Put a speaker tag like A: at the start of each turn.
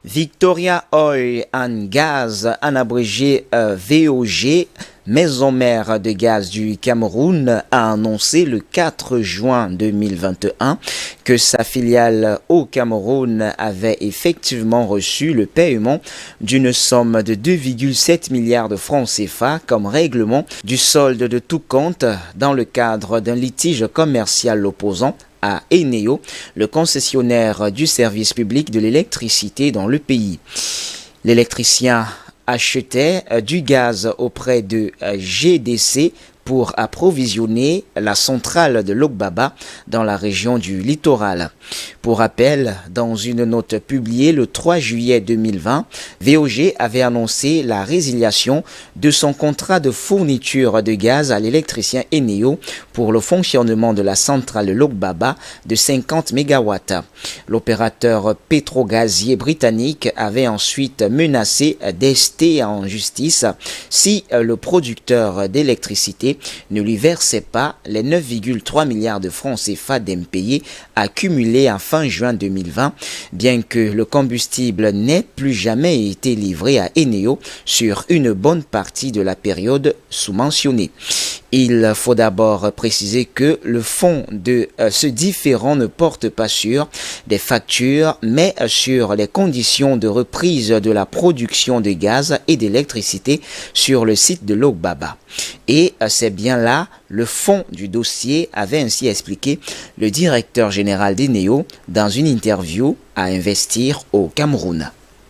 A: Victoria Oil and Gas, en abrégé VOG, Maison mère de gaz du Cameroun, a annoncé le 4 juin 2021 que sa filiale au Cameroun avait effectivement reçu le paiement d'une somme de 2,7 milliards de francs CFA comme règlement du solde de tout compte dans le cadre d'un litige commercial opposant à Eneo, le concessionnaire du service public de l'électricité dans le pays. L'électricien achetait du gaz auprès de GDC pour approvisionner la centrale de Logbaba dans la région du littoral. Pour rappel, dans une note publiée le 3 juillet 2020, VOG avait annoncé la résiliation de son contrat de fourniture de gaz à l'électricien Eneo pour le fonctionnement de la centrale Logbaba de 50 MW. L'opérateur pétrogazier britannique avait ensuite menacé d'ester en justice si le producteur d'électricité ne lui versait pas les 9,3 milliards de francs CFA d'impayés accumulés en fin juin 2020, bien que le combustible n'ait plus jamais été livré à Eneo sur une bonne partie de la période sous-mentionnée. Il faut d'abord préciser que le fond de ce différend ne porte pas sur des factures, mais sur les conditions de reprise de la production de gaz et d'électricité sur le site de Logbaba. Et c'est bien là le fond du dossier, avait ainsi expliqué le directeur général d'Eneo dans une interview à Investir au Cameroun.